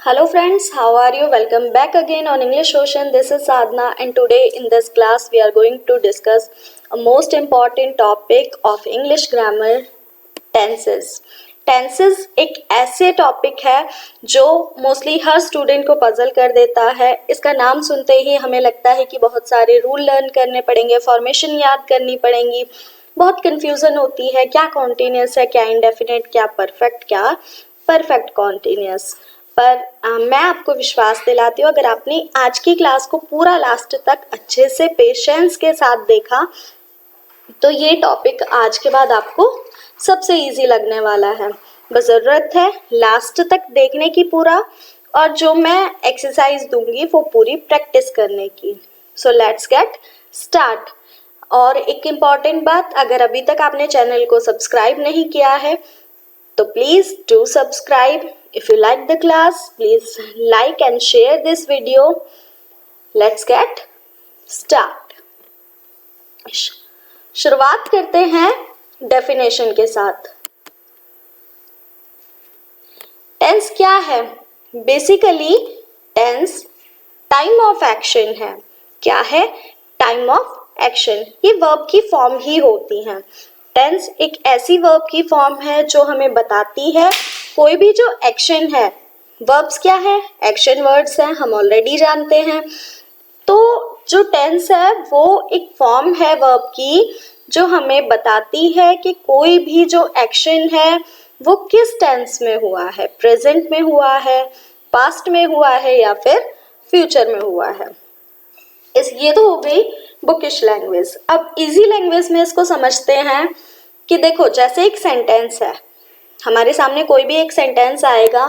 Hello friends, how are you? Welcome back again on English Ocean. This is Sadhna and today in this class we are going to discuss a most important topic of English grammar, tenses. Tenses एक ऐसे topic है जो mostly हर student को puzzle कर देता है. इसका नाम सुनते ही हमें लगता है कि बहुत सारे रूल लर्न करने पड़ेंगे, फॉर्मेशन याद करनी पड़ेंगी, बहुत कंफ्यूजन होती है क्या कॉन्टिन्यूस है, क्या इंडेफिनिट, क्या परफेक्ट कॉन्टिन्यूस. पर मैं आपको विश्वास दिलाती हूँ, अगर आपने आज की क्लास को पूरा लास्ट तक अच्छे से पेशेंस के साथ देखा तो ये टॉपिक आज के बाद आपको सबसे इजी लगने वाला है. बस ज़रूरत है लास्ट तक देखने की पूरा, और जो मैं एक्सरसाइज दूंगी वो पूरी प्रैक्टिस करने की. So let's get start. और एक इम्पॉर्टेंट बात, अगर अभी तक आपने चैनल को सब्सक्राइब नहीं किया है तो please do subscribe. If you like the class, please like and share this video. Let's get start. शुरुआत करते हैं डेफिनेशन के साथ. टेंस क्या है? Basically tense time of action है. क्या है? Time of action. ये वर्ब की फॉर्म ही होती हैं. टेंस एक ऐसी वर्ब की फॉर्म है जो हमें बताती है कोई भी जो एक्शन है. वर्ब्स क्या है? एक्शन वर्ड्स हैं, हम ऑलरेडी जानते हैं. तो जो टेंस है वो एक फॉर्म है वर्ब की जो हमें बताती है कि कोई भी जो एक्शन है वो किस टेंस में हुआ है, प्रेजेंट में हुआ है, पास्ट में हुआ है या फिर फ्यूचर में हुआ है. ये तो हो गई बुकिश लैंग्वेज. अब इजी लैंग्वेज में इसको समझते हैं कि देखो, जैसे एक सेंटेंस है, हमारे सामने कोई भी एक सेंटेंस आएगा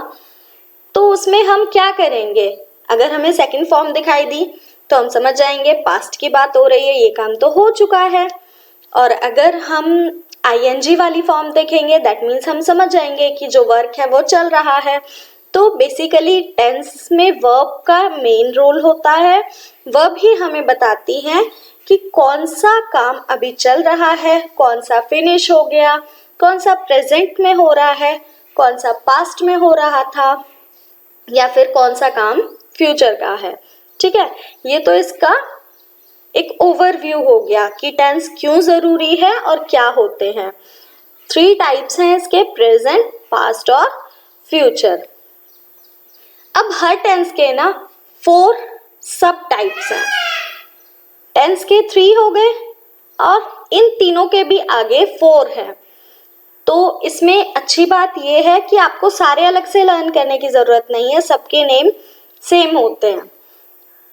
तो उसमें हम क्या करेंगे. अगर हमें सेकंड फॉर्म दिखाई दी तो हम समझ जाएंगे पास्ट की बात हो रही है, ये काम तो हो चुका है. और अगर हम आईएनजी वाली फॉर्म देखेंगे दैट मीन्स हम समझ जाएंगे कि जो वर्क है वो चल रहा है. तो बेसिकली टेंस में वर्ब का मेन रोल होता है. वर्ब ही हमें बताती है कि कौन सा काम अभी चल रहा है, कौन सा फिनिश हो गया, कौन सा प्रेजेंट में हो रहा है, कौन सा पास्ट में हो रहा था, या फिर कौन सा काम फ्यूचर का है. ठीक है, ये तो इसका एक ओवरव्यू हो गया कि टेंस क्यों जरूरी है और क्या होते हैं. 3 टाइप्स हैं इसके, प्रेजेंट, पास्ट और फ्यूचर. अब हर टेंस के ना 4 सब टाइप्स हैं. टेंस के 3 हो गए और इन तीनों के भी आगे 4 हैं. तो इसमें अच्छी बात यह है कि आपको सारे अलग से लर्न करने की जरूरत नहीं है, सबके नेम सेम होते हैं.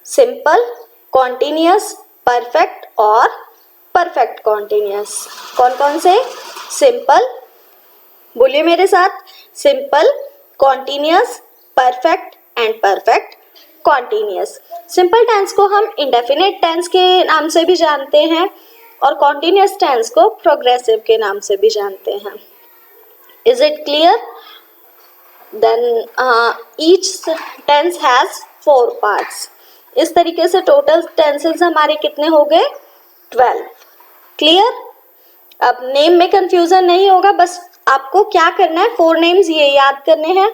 सिंपल, कॉन्टिन्यूअस, परफेक्ट और परफेक्ट कॉन्टिन्यूअस. कौन कौन से? सिंपल, बोलिए मेरे साथ, simple, continuous, perfect and perfect continuous. Simple tense को हम इंडेफिनिट टेंस के नाम से भी जानते हैं और कॉन्टिन्यूअस टेंस को प्रोग्रेसिव के नाम से भी जानते हैं. Is it clear? Then each tense has 4 parts. इस तरीके से टोटल टेंसेस हमारे कितने हो गए? 12. क्लियर? अब नेम में कंफ्यूजन नहीं होगा, बस आपको क्या करना है, 4 नेम्स ये याद करने हैं,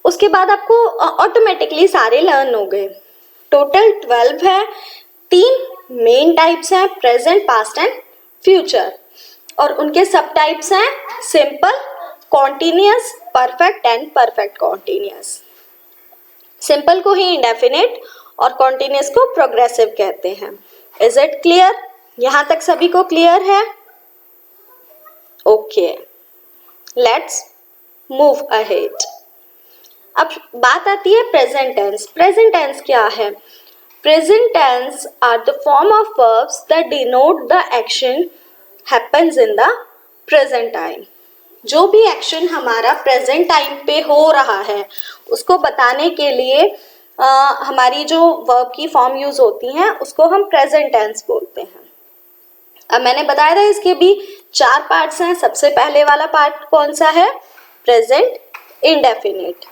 उसके बाद आपको ऑटोमेटिकली सारे लर्न हो गए. टोटल 12 है. 3 मेन टाइप्स हैं, प्रेजेंट, पास्ट एंड फ्यूचर, और उनके सब टाइप्स हैं simple, continuous, perfect and perfect continuous. Simple को ही इंडेफिनिट और कॉन्टिन्यूअस को प्रोग्रेसिव कहते हैं. Is it clear? यहां तक सभी को क्लियर है? Okay, let's move ahead. अब बात आती है प्रेजेंट टेंस. प्रेजेंट टेंस क्या है? Present tense are the form of verbs that denote the action happens in the present time. जो भी एक्शन हमारा प्रेजेंट टाइम पे हो रहा है उसको बताने के लिए हमारी जो वर्ब की फॉर्म यूज होती हैं उसको हम प्रेजेंट टेंस बोलते हैं. अब मैंने बताया था इसके भी 4 पार्ट्स हैं. सबसे पहले वाला पार्ट कौन सा है? Present indefinite.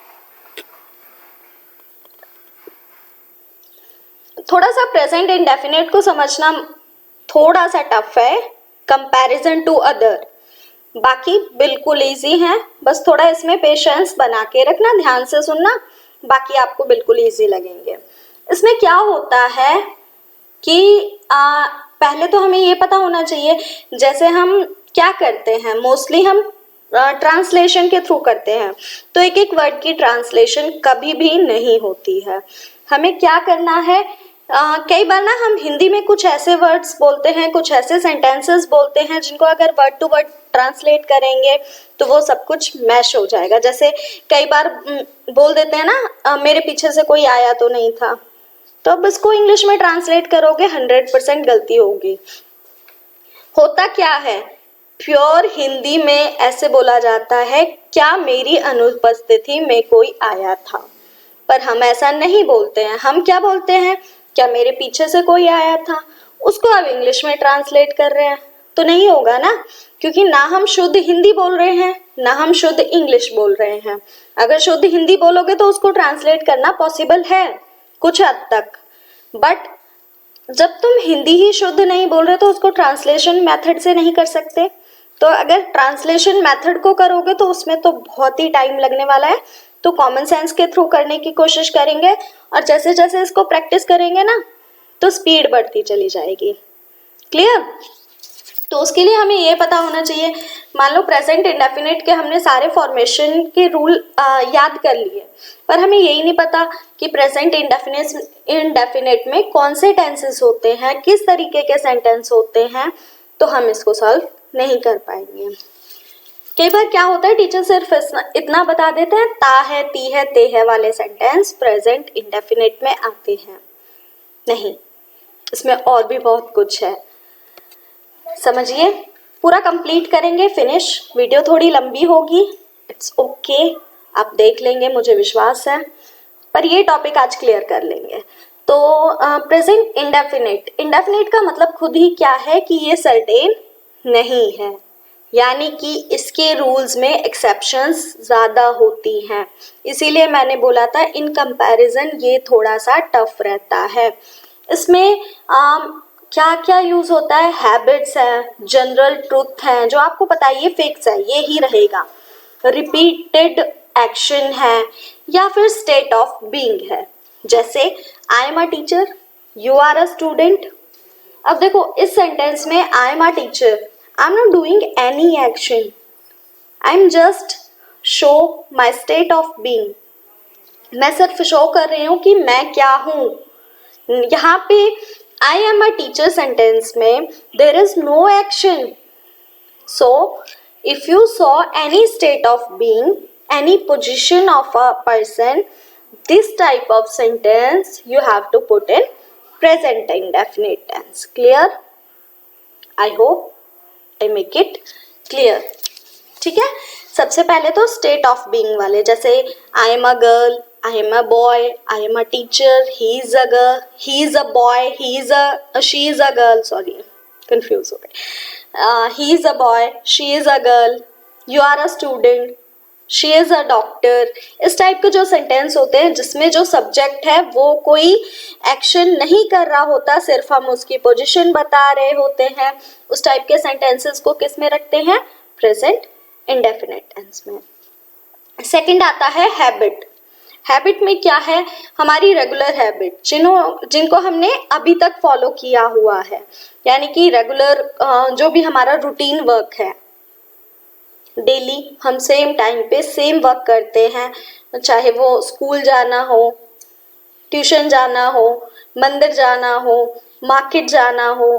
थोड़ा सा प्रेजेंट इंडेफिनिट को समझना थोड़ा सा टफ है कंपैरिजन टू अदर. बाकी बिल्कुल इजी है, बस थोड़ा इसमें पेशेंस बना के रखना, ध्यान से सुनना, बाकी आपको बिल्कुल इजी लगेंगे। इसमें क्या होता है कि पहले तो हमें ये पता होना चाहिए, जैसे हम क्या करते हैं, मोस्टली हम ट्रांसलेशन के थ्रू करते हैं, तो एक एक वर्ड की ट्रांसलेशन कभी भी नहीं होती है। हमें क्या करना है, कई बार ना हम हिंदी में कुछ ऐसे वर्ड्स बोलते हैं, कुछ ऐसे सेंटेंसेस बोलते हैं जिनको अगर वर्ड टू वर्ड ट्रांसलेट करेंगे तो वो सब कुछ मैश हो जाएगा। जैसे कई बार बोल देते हैं ना, मेरे पीछे से कोई आया तो नहीं था, तो अब इसको इंग्लिश में ट्रांसलेट करोगे 100% गलती होगी। होता क्या है, प्योर हिंदी में ऐसे बोला जाता है, क्या मेरी अनुपस्थिति में कोई आया था, पर हम ऐसा नहीं बोलते हैं। हम क्या बोलते हैं, क्या मेरे पीछे से कोई आया था। उसको अब इंग्लिश में ट्रांसलेट कर रहे हैं तो नहीं होगा ना, क्योंकि ना हम शुद्ध हिंदी बोल रहे हैं ना हम शुद्ध इंग्लिश बोल रहे हैं। अगर शुद्ध हिंदी बोलोगे तो उसको ट्रांसलेट करना पॉसिबल है कुछ हद तक, बट जब तुम हिंदी ही शुद्ध नहीं बोल रहे तो उसको ट्रांसलेशन मेथड से नहीं कर सकते। तो अगर ट्रांसलेशन मेथड को करोगे तो उसमें तो बहुत ही टाइम लगने वाला है, तो कॉमन सेंस के थ्रू करने की कोशिश करेंगे, और जैसे जैसे इसको प्रैक्टिस करेंगे ना तो स्पीड बढ़ती चली जाएगी। क्लियर? तो उसके लिए हमें ये पता होना चाहिए, मान लो प्रेजेंट इंडेफिनिट के हमने सारे फॉर्मेशन के रूल याद कर लिए, पर हमें यही नहीं पता कि प्रेजेंट इंडेफिनिट में कौन से टेंसेस होते हैं, किस तरीके के सेंटेंस होते हैं, तो हम इसको सॉल्व नहीं कर पाएंगे। कई बार क्या होता है, टीचर सिर्फ इतना बता देते हैं, ता है, ती है, ते है वाले सेंटेंस प्रेजेंट इंडेफिनिट में आते हैं। नहीं, इसमें और भी बहुत कुछ है, समझिए। पूरा कंप्लीट करेंगे, फिनिश। वीडियो थोड़ी लंबी होगी, इट्स ओके, आप देख लेंगे, मुझे विश्वास है, पर ये टॉपिक आज क्लियर कर लेंगे। तो प्रेजेंट इंडेफिनिट, इंडेफिनिट का मतलब खुद ही क्या है कि ये सर्टेन नहीं है, यानी कि इसके रूल्स में एक्सेप्शंस ज़्यादा होती हैं, इसीलिए मैंने बोला था इन कंपैरिजन ये थोड़ा सा टफ रहता है। इसमें क्या क्या यूज़ होता है, हैबिट्स है, जनरल ट्रूथ है, जो आपको पता है ये फिक्स है, ये ही रहेगा, रिपीटेड एक्शन है, या फिर स्टेट ऑफ बीइंग है। जैसे I am a teacher, you are a student. अब देखो इस सेंटेंस में I am a teacher, I am not doing any action, I am just show my state of being, मैं सिर्फ शो कर रही हूँ कि मैं क्या हूँ। यहाँ पे I am a teacher sentence में there is no action, so if you saw any state of being, any position of a person, this type of sentence you have to put in present indefinite tense. Clear? I hope I make it clear. ठीक है, सबसे पहले तो state of being वाले, जैसे I am a girl, I am a boy, I am a teacher, he is a girl, he is a boy, she is a girl, sorry confuse हो गए, he is a boy, she is a girl, you are a student, she is a doctor. इस type के जो sentence होते हैं जिसमें जो subject है वो कोई एक्शन नहीं कर रहा होता, सिर्फ हम उसकी पोजीशन बता रहे होते हैं, उस टाइप के सेंटेंसेस को किस में रखते हैं, प्रेजेंट इंडेफिनिट टेंस में। सेकंड आता है हैबिट। हैबिट में क्या है, हमारी रेगुलर हैबिट, जिनको हमने अभी तक फॉलो किया हुआ है, यानी कि रेगुलर जो भी हमारा रूटीन वर्क है, डेली हम सेम टाइम पे सेम वर्क करते हैं, चाहे वो स्कूल जाना हो, ट्यूशन जाना हो, मंदिर जाना हो, मार्केट जाना हो,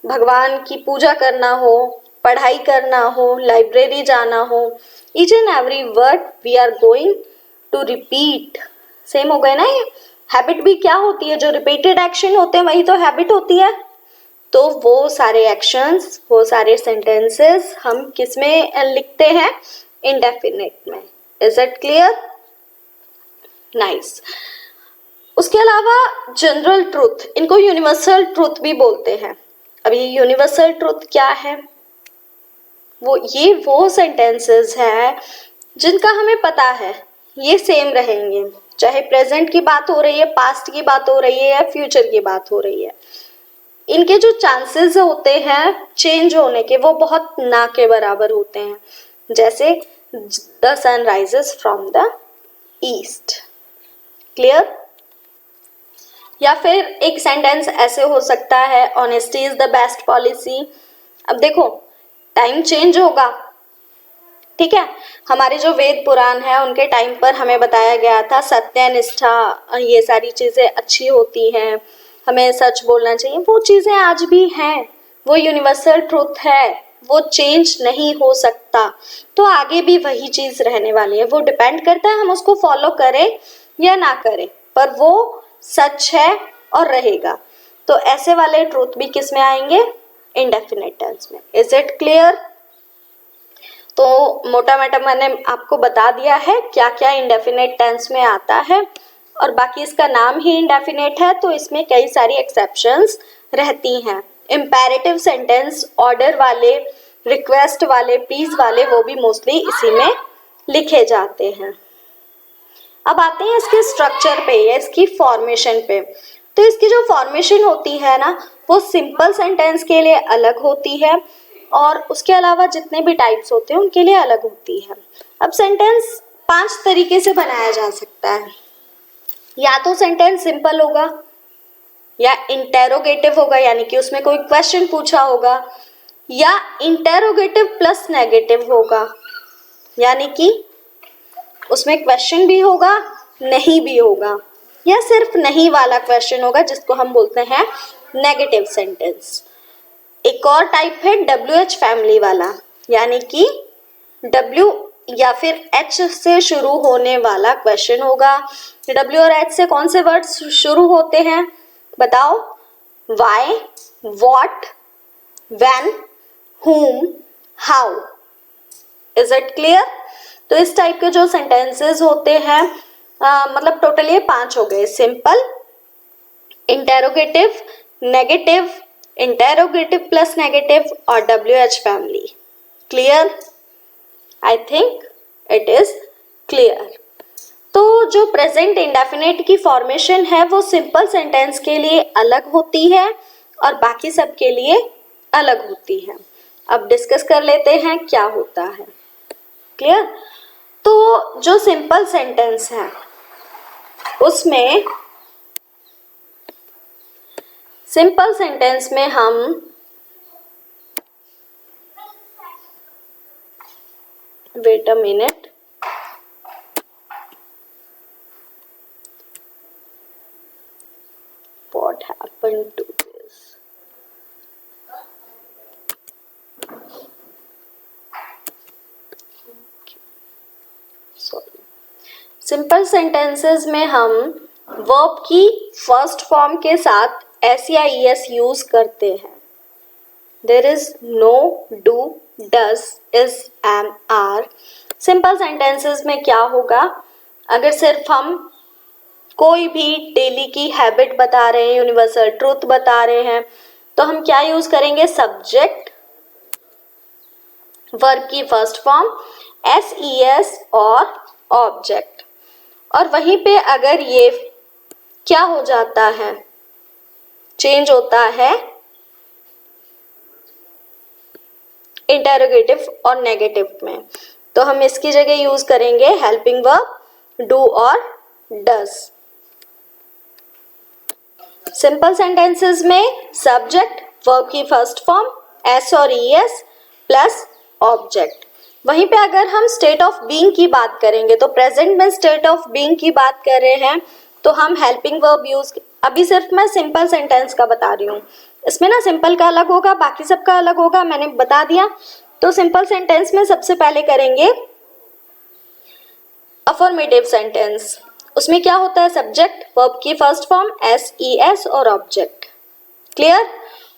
भगवान की पूजा करना हो, पढ़ाई करना हो, लाइब्रेरी जाना हो, each and every word we are going to repeat. Same हो गए ना ये। हैबिट भी क्या होती है, जो रिपीटेड एक्शन होते हैं वही तो हैबिट होती है। तो वो सारे एक्शंस, वो सारे सेंटेंसेस हम किस में लिखते हैं, इंडेफिनिट में। Is it clear? नाइस। उसके अलावा जनरल ट्रूथ, इनको यूनिवर्सल ट्रूथ भी बोलते हैं। अब ये यूनिवर्सल ट्रूथ क्या है, वो सेंटेंसेस हैं जिनका हमें पता है ये सेम रहेंगे, चाहे प्रेजेंट की बात हो रही है, पास्ट की बात हो रही है, या फ्यूचर की बात हो रही है। इनके जो चांसेस होते हैं चेंज होने के वो बहुत ना के बराबर होते हैं। जैसे the sun rises from the east, clear? या फिर एक सेंटेंस ऐसे हो सकता है, honesty is the best policy. अब देखो टाइम चेंज होगा, ठीक है। हमारे जो वेद पुराण है उनके टाइम पर हमें बताया गया था सत्य निष्ठा ये सारी चीजें अच्छी होती हैं, हमें सच बोलना चाहिए। वो चीजें आज भी हैं, वो यूनिवर्सल ट्रूथ है, वो चेंज नहीं हो सकता। तो आगे भी वही चीज रहने वाली है। वो डिपेंड करता है हम उसको फॉलो करें या ना करें, पर वो सच है और रहेगा। तो ऐसे वाले ट्रूथ भी किस में आएंगे? इंडेफिनिट टेंस में। Is it clear? तो मोटा मोटा मैंने आपको बता दिया है क्या क्या इंडेफिनिट टेंस में आता है, और बाकी इसका नाम ही इंडेफिनिट है तो इसमें कई सारी एक्सेप्शंस रहती हैं। इम्पेरेटिव सेंटेंस, ऑर्डर वाले, रिक्वेस्ट वाले, प्लीज वाले, वो भी मोस्टली इसी में लिखे जाते हैं। अब आते हैं इसके स्ट्रक्चर पे या इसकी फॉर्मेशन पे। तो इसकी जो फॉर्मेशन होती है ना, वो सिंपल सेंटेंस के लिए अलग होती है और उसके अलावा जितने भी टाइप्स होते हैं उनके लिए अलग होती है। अब सेंटेंस 5 तरीके से बनाया जा सकता है। या तो सेंटेंस सिंपल होगा, या इंटेरोगेटिव होगा यानी कि उसमें कोई क्वेश्चन पूछा होगा, या इंटेरोगेटिव प्लस नेगेटिव होगा यानी कि उसमें क्वेश्चन भी होगा नहीं भी होगा, या सिर्फ नहीं वाला क्वेश्चन होगा जिसको हम बोलते हैं नेगेटिव सेंटेंस। एक और टाइप है WH फैमिली वाला, यानी कि W या फिर H से शुरू होने वाला क्वेश्चन होगा। W और H से कौन से वर्ड्स शुरू होते हैं बताओ? Why, what, when, whom, how। Is it clear? तो इस टाइप के जो सेंटेंसेस होते हैं मतलब टोटल ये 5 हो गए। Simple, interrogative, negative, interrogative plus negative और WH family. Clear? I think it is clear. तो जो प्रेजेंट इंडेफिनिट की फॉर्मेशन है वो सिंपल सेंटेंस के लिए अलग होती है और बाकी सब के लिए अलग होती है। अब डिस्कस कर लेते हैं क्या होता है। क्लियर? तो जो सिंपल सेंटेंस है उसमें सिंपल सेंटेंस में हम wait a minute, what happened to this? Sorry. Simple sentences में हम वर्ब की फर्स्ट फॉर्म के साथ एस या ईएस यूज करते हैं। There is no, do, does, is, am, are. Simple sentences में क्या होगा? अगर सिर्फ हम कोई भी डेली की हैबिट बता रहे हैं, यूनिवर्सल ट्रूथ बता रहे हैं, तो हम क्या यूज करेंगे? सब्जेक्ट, वर्ब की first form, S, E, S और ऑब्जेक्ट। और वहीं पे अगर ये क्या हो जाता है, चेंज होता है इंटेरोगेटिव और नेगेटिव में, तो हम इसकी जगह यूज करेंगे हेल्पिंग वर्ब, डू और डज। सिंपल सेंटेंसेस में सब्जेक्ट, वर्ब की फर्स्ट फॉर्म, एस और ई एस प्लस ऑब्जेक्ट। वहीं पे अगर हम स्टेट ऑफ बीइंग की बात करेंगे, तो प्रेजेंट में स्टेट ऑफ बीइंग की बात कर रहे हैं तो हम हेल्पिंग वर्ब यूज, अभी सिर्फ मैं सिंपल सेंटेंस का बता रही हूँ, इसमें ना सिंपल का अलग होगा, बाकी सब का अलग होगा, मैंने बता दिया। तो सिंपल सेंटेंस में सबसे पहले करेंगे अफर्मेटिव सेंटेंस। उसमें क्या होता है? सब्जेक्ट, वर्ब की first form, S, E, S और ऑब्जेक्ट। क्लियर?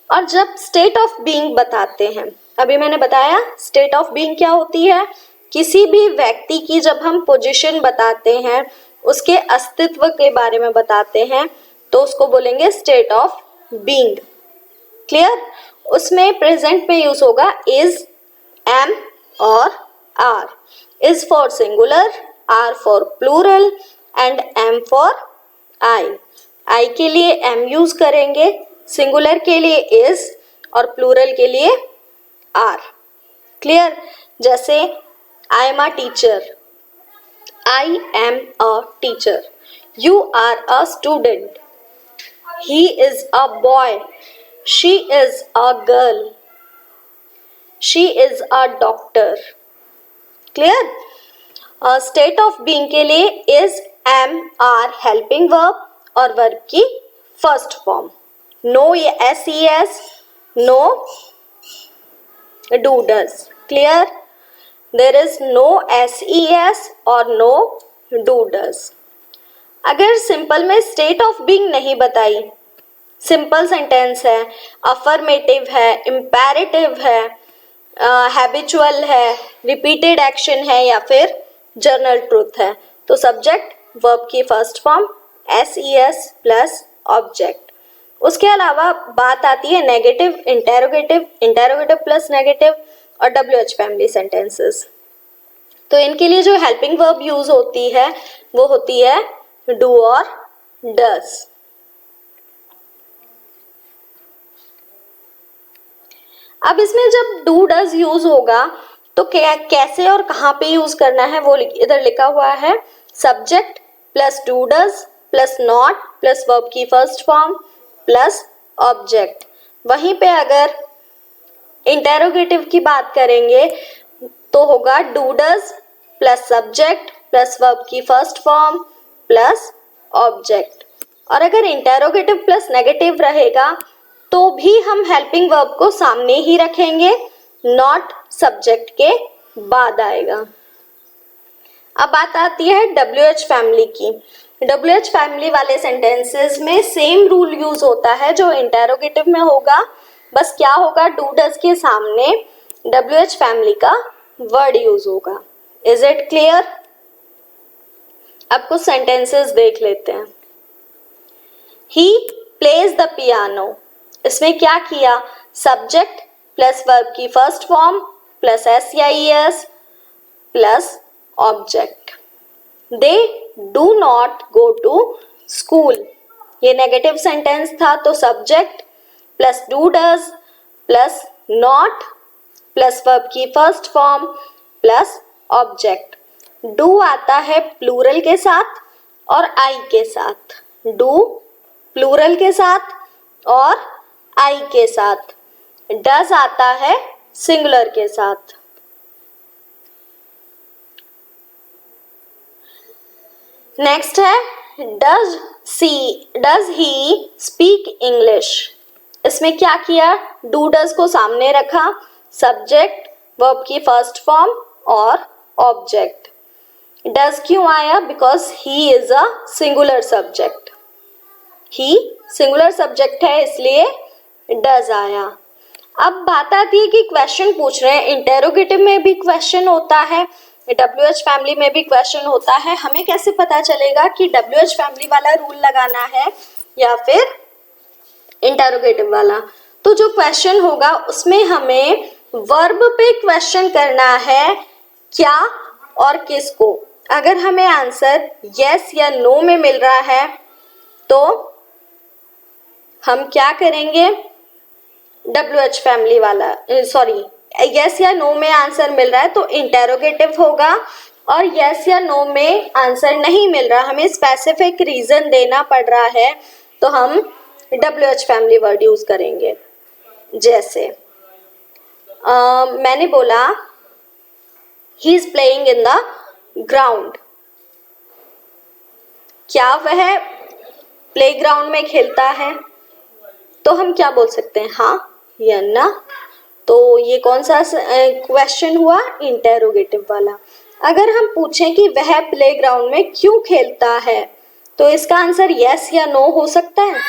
और जब स्टेट ऑफ बीइंग बताते हैं, अभी मैंने बताया स्टेट ऑफ बीइंग क्या होती है, किसी भी व्यक्ति की जब हम पोजीशन बताते हैं, उसके अस्तित्व के बारे में बताते हैं, तो उसको बोलेंगे स्टेट ऑफ बीइंग। क्लियर? उसमें प्रेजेंट में यूज होगा इज, एम और are. Is for singular, are for plural and am for I. I के लिए एम यूज करेंगे, सिंगुलर के लिए इज और प्लूरल के लिए आर। क्लियर? जैसे I am a teacher, I am a teacher, You are a student. He is a boy. She is a girl. She is a doctor. Clear? State of being के लिए is, am, are helping verb और verb की first form. No S E S, no do does. Clear? There is no S E S और no do does. अगर simple में state of being नहीं बताई, simple sentence है, affirmative है, imperative है, हैबिचुअल है, रिपीटेड एक्शन है या फिर जर्नल ट्रूथ है, तो सब्जेक्ट वर्ब की first form S E S plus object. उसके अलावा बात आती है negative, interrogative, interrogative plus negative और डब्ल्यू एच फैमिली सेंटेंसेस. तो इनके लिए जो हेल्पिंग वर्ब यूज होती है वो होती है डू और डज. अब इसमें जब डू डज यूज होगा तो कैसे और कहाँ पे यूज करना है वो इधर लिखा हुआ है. Subject plus do does plus not plus verb की फर्स्ट फॉर्म प्लस ऑब्जेक्ट. वहीं पे अगर इंटेरोगेटिव की बात करेंगे तो होगा do does plus subject plus verb की फर्स्ट फॉर्म प्लस ऑब्जेक्ट. और अगर इंटेरोगेटिव प्लस नेगेटिव रहेगा तो भी हम हेल्पिंग वर्ब को सामने ही रखेंगे, नॉट सब्जेक्ट के बाद आएगा. अब बात आती है डब्ल्यू एच फैमिली की. डब्ल्यू एच फैमिली वाले सेंटेंसेस में सेम रूल यूज होता है जो इंटेरोगेटिव में होगा, बस क्या होगा, डू डज के सामने डब्ल्यू एच फैमिली का वर्ड यूज होगा. Is it clear? अब कुछ सेंटेंसेस देख लेते हैं. He plays the piano. इसमें क्या किया, सब्जेक्ट प्लस वर्ब की फर्स्ट फॉर्म प्लस एस या E S plus object. They do not go to school. ये नेगेटिव सेंटेंस था तो subject plus do does plus not plus verb की first form plus object. Do आता है plural के साथ और आई के साथ. डू प्लूरल के साथ और आई के साथ. डज आता है सिंगुलर के साथ. नेक्स्ट है डज ही स्पीक इंग्लिश. इसमें क्या किया, डू डज को सामने रखा, सब्जेक्ट वर्ब की फर्स्ट फॉर्म और ऑब्जेक्ट. डज क्यों आया, because he is a singular subject. He singular subject है इसलिए डज आया. अब बात आती है कि क्वेश्चन पूछ रहे हैं, इंटेरोगेटिव में भी क्वेश्चन होता है, डब्ल्यू एच फैमिली में भी क्वेश्चन होता है. हमें कैसे पता चलेगा कि डब्ल्यू एच फैमिली वाला रूल लगाना है या फिर इंटेरोगेटिव वाला? तो जो क्वेश्चन होगा उसमें हमें वर्ब पे क्वेश्चन करना है, क्या और किसको. अगर हमें आंसर यस या नो में मिल रहा है तो हम क्या करेंगे, डब्ल्यू एच फैमिली वाला, सॉरी, यस या नो में आंसर मिल रहा है तो इंटेरोगेटिव होगा. और यस या नो में आंसर नहीं मिल रहा, हमें स्पेसिफिक रीजन देना पड़ रहा है, तो हम W H family word use करेंगे. जैसे मैंने बोला he is playing in the ground. क्या वह प्लेग्राउंड में खेलता है? तो हम क्या बोल सकते हैं, हाँ या ना. तो ये कौन सा क्वेश्चन हुआ, इंटेरोगेटिव वाला. अगर हम पूछें कि वह प्लेग्राउंड में क्यों खेलता है तो इसका आंसर यस या नो हो सकता है.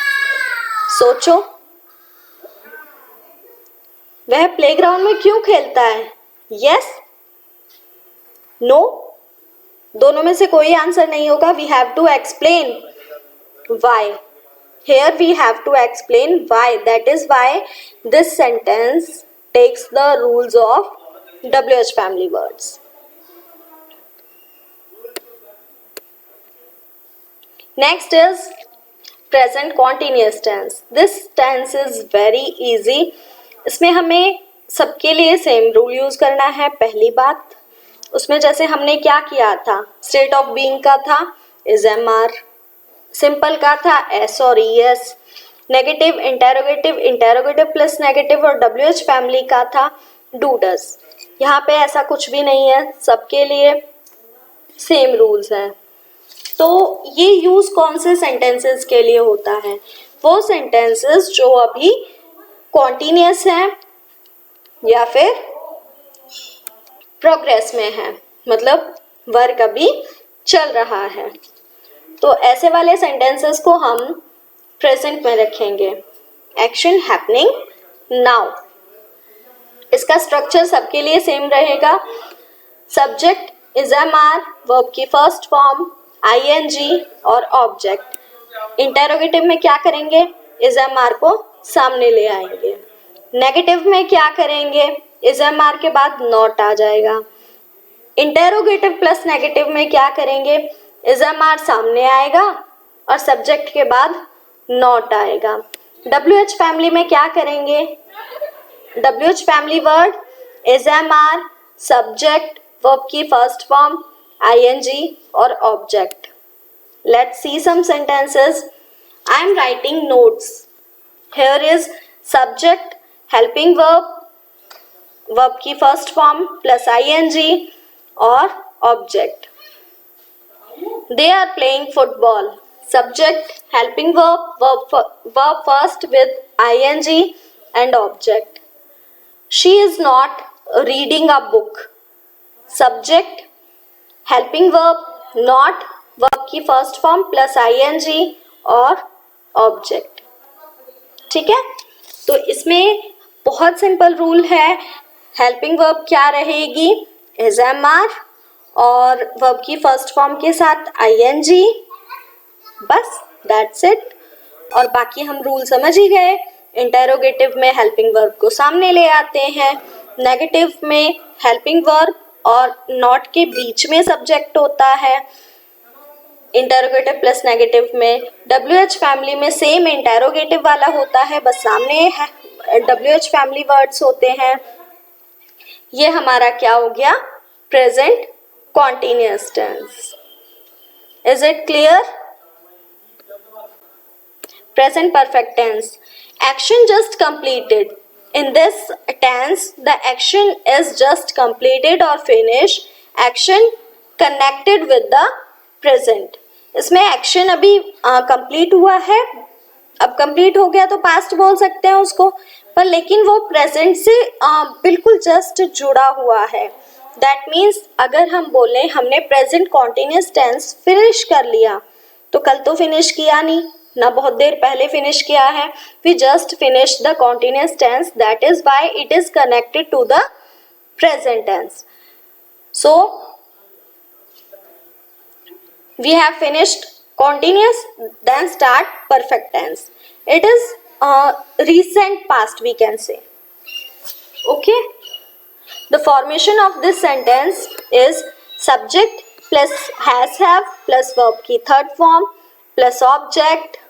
सोचो, वह प्लेग्राउंड में क्यों खेलता है, यस नो, दोनों में से कोई आंसर नहीं होगा. We have to explain why. Here we have to explain why. That is why this sentence takes the rules of WH family words. Next is present continuous tense. This tense is very easy. इसमें हमें सबके लिए same rule use करना है. पहली बात, उसमें जैसे हमने क्या किया था, स्टेट ऑफ बीइंग का था इज एम आर. सिंपल का था एस और ES, negative interrogative, interrogative plus negative और डब्ल्यूएच फैमिली का था डू डज। यहाँ पे ऐसा कुछ भी नहीं है, सबके लिए सेम रूल्स हैं। तो ये यूज कौन से सेंटेंसेस के लिए होता है? वो सेंटेंसेस जो अभी कॉन्टिन्यूअस हैं या फिर प्रोग्रेस में है, मतलब वर्क अभी चल रहा है। तो ऐसे वाले सेंटेंसेस को हम प्रेजेंट में रखेंगे। एक्शन हैपनिंग नाउ, इसका स्ट्रक्चर सबके लिए सेम रहेगा। Subject is am are, verb की फर्स्ट फॉर्म आईएनजी और ऑब्जेक्ट। इंटेरोगेटिव में क्या करेंगे? इज एम आर को सामने ले आएंगे। नेगेटिव में क्या करेंगे? इज एम आर के बाद नॉट आ जाएगा। इंटेरोगेटिव प्लस नेगेटिव में क्या करेंगे? इज एम आर सामने आएगा और सब्जेक्ट के बाद नॉट आएगा। डब्ल्यूएच फैमिली में क्या करेंगे? WH family word is am are, subject, verb की फर्स्ट फॉर्म आईएनजी और object. Let's see some sentences. I am writing notes. Here is subject, helping verb, verb की फर्स्ट फॉर्म प्लस आईएनजी और object. They are playing football. Subject, helping verb, verb first with ING and object. She is not reading a book. Subject, helping verb, not, verb की first form plus ing और object. ठीक है, तो इसमें बहुत simple rule है। Helping verb क्या रहेगी? इज एम आर और वर्ब की फर्स्ट फॉर्म के साथ ing, बस दैट्स इट। और बाकी हम रूल समझ ही गए। इंटेरोगेटिव में हेल्पिंग वर्ब को सामने ले आते हैं, नेगेटिव में हेल्पिंग वर्ब और नॉट के बीच में सब्जेक्ट होता है। इंटेरोगेटिव प्लस नेगेटिव में डब्ल्यूएच फैमिली में सेम इंटेरोगेटिव वाला होता है, बस सामने डब्ल्यूएच फैमिली वर्ड्स होते हैं। ये हमारा क्या हो गया? Present continuous tense. Is it clear? Present perfect tense. Action just completed. In this tense, the action is just completed or finished. Action connected with the present. इसमें action अभी complete हुआ है, अब complete हो गया तो past बोल सकते हैं उसको, पर लेकिन वो present से बिल्कुल just जुड़ा हुआ है। That means अगर हम बोले हमने present continuous tense finish कर लिया, तो कल तो finish किया नहीं ना, बहुत देर पहले फिनिश किया है। We just finish the continuous tense, that is why it is connected to the present tense. So we have finished continuous, then start perfect tense. It is recent past we can say. Okay, the formation of this sentence is subject plus has have plus verb की third form plus object।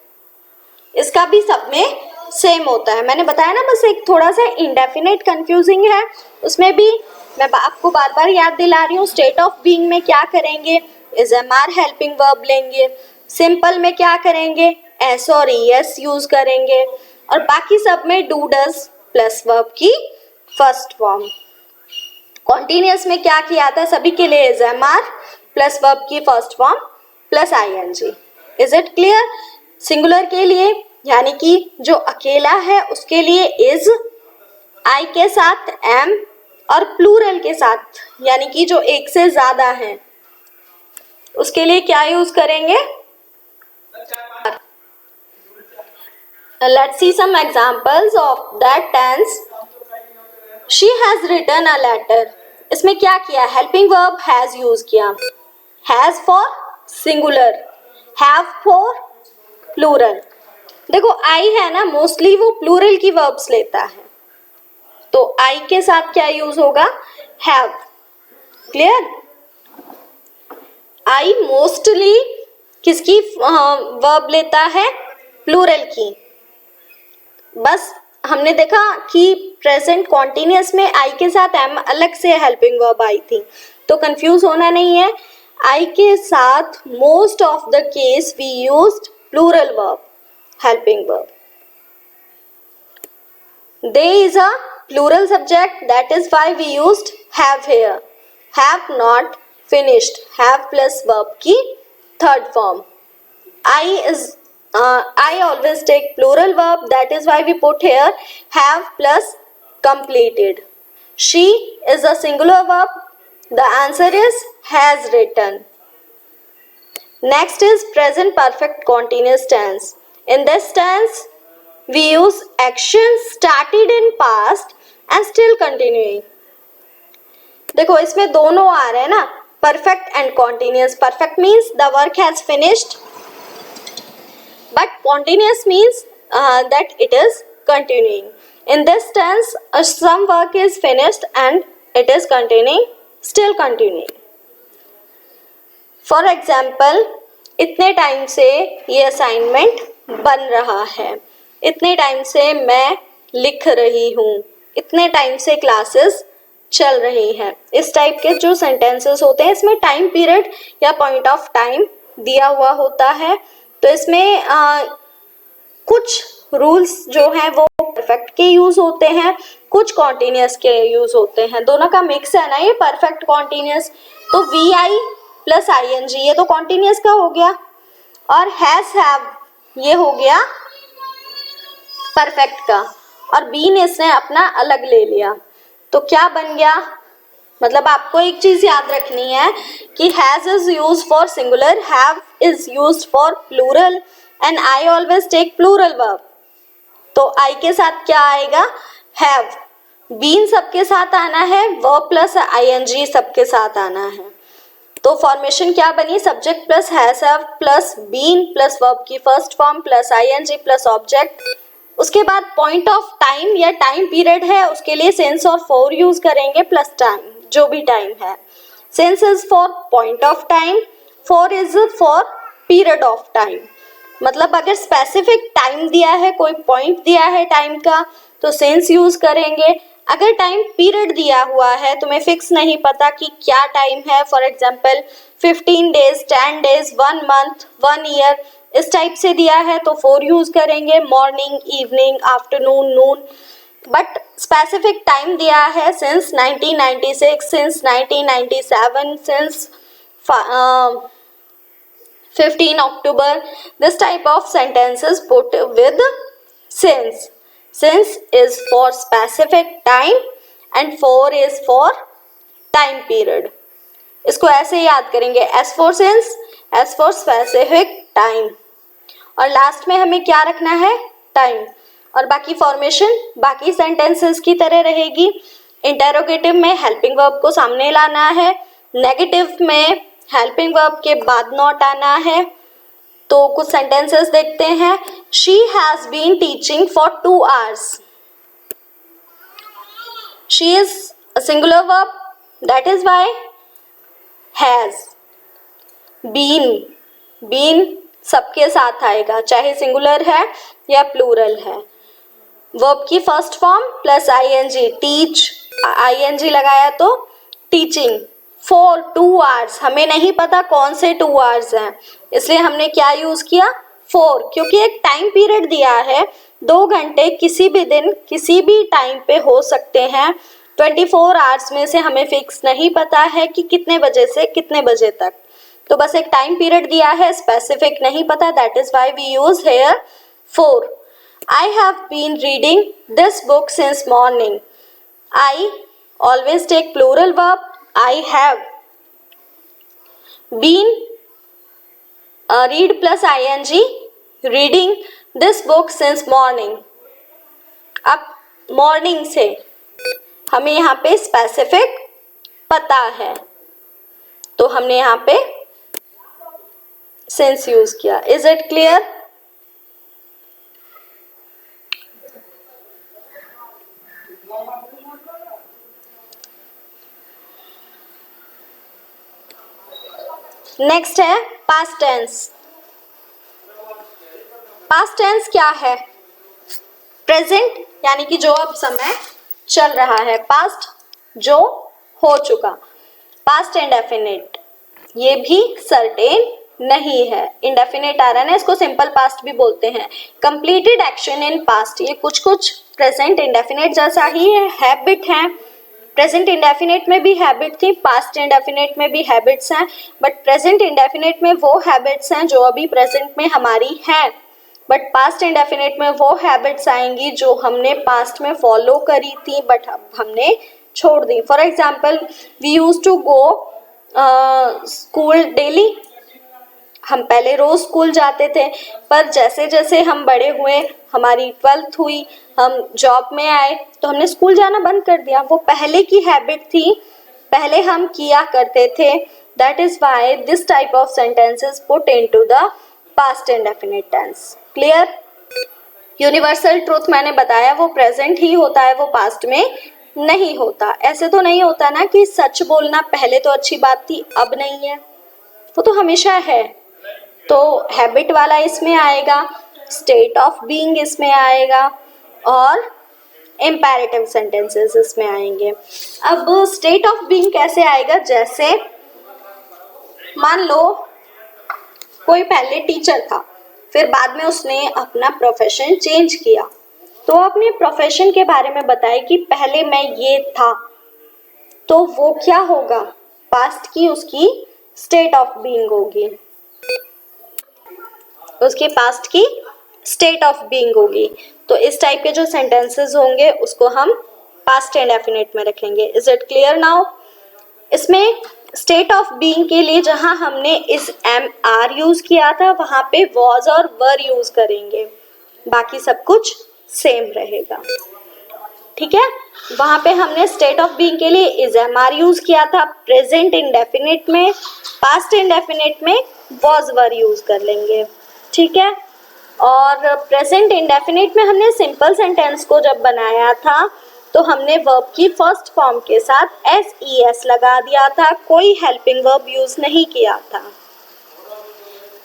इसका भी सब में same होता है। मैंने बताया ना, बस एक थोड़ा सा इंडेफिनेट कंफ्यूजिंग है, उसमें भी मैं आपको बार बार याद दिला रही हूँ। स्टेट ऑफ बीइंग में क्या करेंगे? Is am are helping verb लेंगे। सिंपल में क्या करेंगे? एस और ईएस यूज करेंगे। और बाकी सब में डू डज प्लस वर्ब की फर्स्ट फॉर्म। कॉन्टिन्यूअस में क्या किया था? सभी के लिए is am are plus verb की first form plus ING. Is it clear? Singular के लिए यानी कि जो अकेला है उसके लिए इज, आई के साथ एम और प्लूरल के साथ यानी कि जो एक से ज्यादा है उसके लिए क्या यूज करेंगे? Let's see some examples of that tense. She has written a letter. इसमें क्या किया? हेल्पिंग वर्ब हैज यूज किया। Has for singular, have for plural. देखो आई है ना, मोस्टली वो प्लूरल की वर्ब्स लेता है, तो आई के साथ क्या यूज होगा? हैव। क्लियर? आई मोस्टली किसकी वर्ब लेता है? प्लूरल की। बस हमने देखा कि प्रेजेंट कॉन्टिन्यूअस में आई के साथ एम अलग से हेल्पिंग वर्ब आई थी, तो कंफ्यूज होना नहीं है। आई के साथ most of the case we used plural verb, helping verb. They is a plural subject, that is why we used have here. Have not finished, have plus verb की third form. I always take plural verb, that is why we put here have plus completed. She is a singular verb, the answer is has written. Next is present perfect continuous tense. In this tense we use actions started in past and still continuing. देखो इसमें दोनों आ रहे हैं ना, perfect and continuous. Perfect means the work has finished, but continuous means that it is continuing. In this tense, some work is finished and it is continuing, still continuing. For example, इतने time से ये assignment बन रहा है, इतने time से मैं लिख रही हूँ, इतने टाइम से क्लासेस चल रही हैं. इस टाइप के जो सेंटेंसेस होते हैं इसमें टाइम पीरियड या पॉइंट ऑफ टाइम दिया हुआ होता है. तो इसमें कुछ रूल्स जो हैं वो परफेक्ट के यूज होते हैं, कुछ कॉन्टिन्यूस के यूज होते हैं. दोनों का मिक्स है ना ये परफेक्ट कॉन्टिन्यूस. तो V I plus I N G ये तो कॉन्टिन्यूस का हो गया, और हैज हैव ये हो गया परफेक्ट का, और बीन इसने अपना अलग ले लिया. तो क्या बन गया, मतलब आपको एक चीज याद रखनी है कि has is use for singular, have is use for plural, and I always take plural verb. तो आई के साथ क्या आएगा, हैव. बीन सबके साथ आना है, वर्ब प्लस आईएनजी सबके साथ आना है. तो फॉर्मेशन क्या बनी, subject plus has have plus been plus verb की first form plus ING plus object. उसके बाद पॉइंट ऑफ टाइम या टाइम पीरियड है, उसके लिए सिंस और फॉर यूज करेंगे प्लस टाइम, जो भी टाइम है. Since is for point of time, for is for period of time. मतलब अगर स्पेसिफिक टाइम दिया है, कोई पॉइंट दिया है टाइम का, तो सिंस यूज करेंगे. अगर टाइम पीरियड दिया हुआ है, तुम्हें फिक्स नहीं पता कि क्या टाइम है, for example 15 days, 10 days, 1 month, 1 year, इस टाइप से दिया है तो फॉर यूज करेंगे, morning, evening, afternoon, Noon. But specific time दिया है since 1996, since 1997, since 15 October, this type of sentences put with since. Since is for specific time and for is for time period. इसको ऐसे याद करेंगे, S for since, S for specific time, और last में हमें क्या रखना है, टाइम. और बाकी फॉर्मेशन बाकी सेंटेंसेस की तरह रहेगी. इंटेरोगेटिव में हेल्पिंग वर्ब को सामने लाना है, नेगेटिव में हेल्पिंग वर्ब के बाद नॉट आना है. तो कुछ सेंटेंसेस देखते हैं. She has been teaching for 2 hours. She is a singular verb, that is why has. Been सबके साथ आएगा, चाहे सिंगुलर है या प्लूरल है. वर्ब की first form plus ING, teach, ING लगाया तो टीचिंग. फॉर 2 hours, हमें नहीं पता कौन से 2 hours हैं, इसलिए हमने क्या यूज किया, फॉर, क्योंकि एक टाइम पीरियड दिया है. 2 घंटे किसी भी दिन किसी भी टाइम पे हो सकते हैं. 24 hours में से हमें फिक्स नहीं पता है कि कितने बजे से कितने बजे तक. तो बस एक टाइम पीरियड दिया है, स्पेसिफिक नहीं पता, that is why we use here for. I have been reading this book since morning. I always take plural verb, I have. Been read plus ing, reading this book since morning. अब morning से हमें यहाँ पे specific पता है, तो हमने यहाँ पे since यूज किया. Is it clear? नेक्स्ट है पास्ट टेंस. पास्ट टेंस क्या है, प्रेजेंट यानी कि जो अब समय चल रहा है, पास्ट जो हो चुका. पास्ट इंडेफिनिट ये भी सर्टेन नहीं है, इंडेफिनेट आ रहा है ना, इसको सिंपल पास्ट भी बोलते हैं। कंप्लीटेड एक्शन इन पास्ट, ये कुछ कुछ प्रेजेंट इंडेफिनेट जैसा ही है, हैबिट है। प्रेजेंट इंडेफिनेट में भी हैबिट थी, पास्ट इंडेफिनेट में भी हैबिट्स हैं, बट प्रेजेंट इंडेफिनेट में वो हैबिट्स हैं जो अभी प्रेजेंट में हमारी हैं, बट पास्ट इंडेफिनेट में वो हैबिट्स आएंगी जो हमने पास्ट में फॉलो करी थी बट अब हमने छोड़ दी। For example, we use to go school daily, हम पहले रोज स्कूल जाते थे, पर जैसे जैसे हम बड़े हुए, हमारी 12th हुई, हम जॉब में आए, तो हमने स्कूल जाना बंद कर दिया। वो पहले की हैबिट थी, पहले हम किया करते थे। That is why this type of sentences put into the past indefinite tense. Clear? Universal truth मैंने बताया, वो प्रेजेंट ही होता है, वो पास्ट में नहीं होता। ऐसे तो नहीं होता ना कि सच बोलना पहले तो अच्छी बात थी अब नहीं है, वो तो हमेशा है। तो हैबिट वाला इसमें आएगा, स्टेट ऑफ बीइंग इसमें आएगा, और इम्पेरेटिव सेंटेंसेस इसमें आएंगे। अब स्टेट ऑफ बीइंग कैसे आएगा? जैसे मान लो कोई पहले टीचर था, फिर बाद में उसने अपना प्रोफेशन चेंज किया, तो अपने प्रोफेशन के बारे में बताए कि पहले मैं ये था, तो वो क्या होगा? पास्ट की उसकी स्टेट ऑफ बीइंग होगी, उसके पास्ट की स्टेट ऑफ बीइंग होगी। तो इस टाइप के जो सेंटेंसेस होंगे उसको हम पास्ट इंडेफिनिट में रखेंगे। Is it clear now? इसमें स्टेट ऑफ बीइंग के लिए जहां हमने इस एम आर यूज किया था वहां पे वॉज और वर यूज करेंगे, बाकी सब कुछ सेम रहेगा। ठीक है, वहां पे हमने स्टेट ऑफ बीइंग के लिए इज एम आर यूज किया था, प्रेजेंट इंडेफिनिट में, पास्ट इंडेफिनिट में वॉज वर यूज कर लेंगे। ठीक है, और प्रेजेंट इंडेफिनिट में हमने सिंपल सेंटेंस को जब बनाया था तो हमने वर्ब की फर्स्ट फॉर्म के साथ एस ई एस लगा दिया था, कोई हेल्पिंग वर्ब यूज नहीं किया था।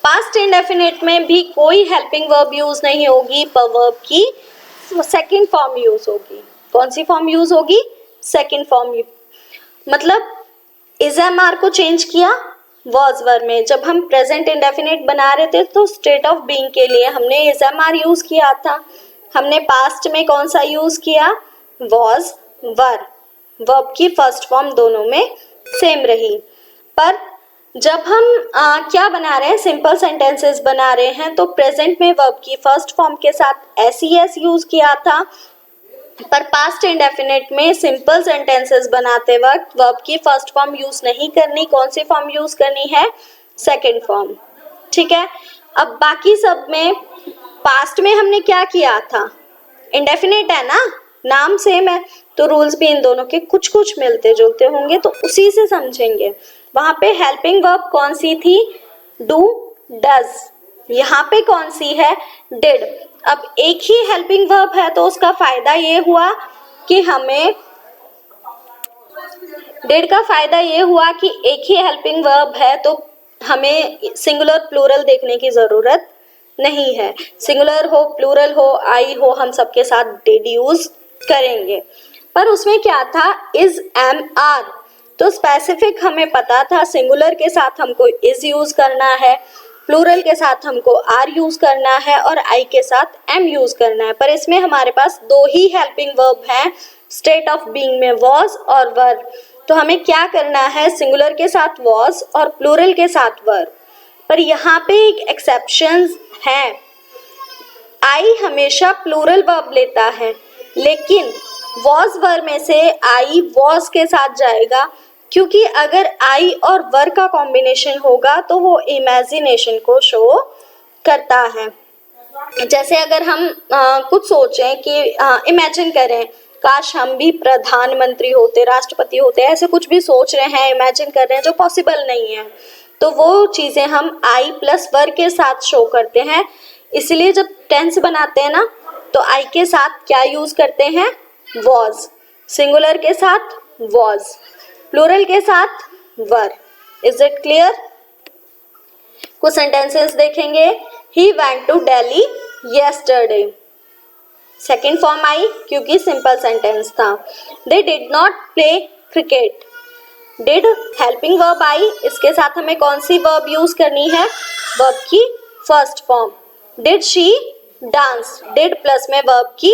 पास्ट इंडेफिनिट में भी कोई हेल्पिंग वर्ब यूज नहीं होगी, पर वर्ब की सेकंड फॉर्म यूज होगी। कौन सी फॉर्म यूज होगी? Second form. मतलब इज एम आर को चेंज किया वॉज वर में। जब हम प्रेजेंट इंडेफिनिट बना रहे थे तो स्टेट ऑफ बीइंग के लिए हमने इज एम आर यूज किया था, हमने पास्ट में कौन सा यूज किया? Was were. वर्ब की फर्स्ट फॉर्म दोनों में सेम रही। पर जब हम क्या बना रहे हैं, सिंपल सेंटेंसेस बना रहे हैं, तो प्रेजेंट में वर्ब की फर्स्ट फॉर्म के साथ एस ई एस यूज किया था, पर पास्ट इंडेफिनिट में सिंपल सेंटेंसेस बनाते वक्त वर्ब की फर्स्ट फॉर्म यूज नहीं करनी। कौन सी फॉर्म यूज करनी है? Second form. ठीक है, अब बाकी सब में पास्ट में हमने क्या किया था? इंडेफिनिट है ना, नाम सेम है, तो रूल्स भी इन दोनों के कुछ कुछ मिलते जुलते होंगे, तो उसी से समझेंगे। वहां पे हेल्पिंग वर्ब कौन सी थी? Do, does. यहाँ पे कौन सी है? डिड। अब एक ही हेल्पिंग वर्ब है तो उसका फायदा ये हुआ कि हमें डिड का फायदा ये हुआ कि एक ही हेल्पिंग वर्ब है तो हमें सिंगुलर प्लूरल देखने की जरूरत नहीं है। सिंगुलर हो, प्लूरल हो, आई हो, हम सबके साथ डिड यूज करेंगे। पर उसमें क्या था? इज एम आर, तो स्पेसिफिक हमें पता था सिंगुलर के साथ हमको इज यूज करना है, प्लूरल के साथ हमको आर यूज करना है, और आई के साथ एम यूज करना है। पर इसमें हमारे पास दो ही हेल्पिंग वर्ब हैं, स्टेट ऑफ बीइंग में वॉज और वर। तो हमें क्या करना है? सिंगुलर के साथ वॉज और प्लूरल के साथ वर। पर यहाँ पे एक एक्सेप्शन है, आई हमेशा प्लूरल वर्ब लेता है, लेकिन वॉज वर में से आई वॉज के साथ जाएगा, क्योंकि अगर आई और वर का कॉम्बिनेशन होगा तो वो इमेजिनेशन को शो करता है। जैसे अगर हम कुछ सोचें कि इमेजिन करें, काश हम भी प्रधानमंत्री होते, राष्ट्रपति होते, ऐसे कुछ भी सोच रहे हैं, इमेजिन कर रहे हैं जो पॉसिबल नहीं है, तो वो चीज़ें हम आई प्लस वर के साथ शो करते हैं। इसलिए जब टेंस बनाते हैं ना तो आई के साथ क्या यूज़ करते हैं? वॉज। सिंगुलर के साथ वॉज, प्लूरल के साथ वर। Is it clear? कुछ सेंटेंसेस देखेंगे। He went to Delhi yesterday, second form आई क्योंकि सिंपल सेंटेंस था। They did not play cricket, did helping verb आई, इसके साथ हमें कौन सी वर्ब यूज करनी है, वर्ब की first form. Did she dance, did plus में वर्ब की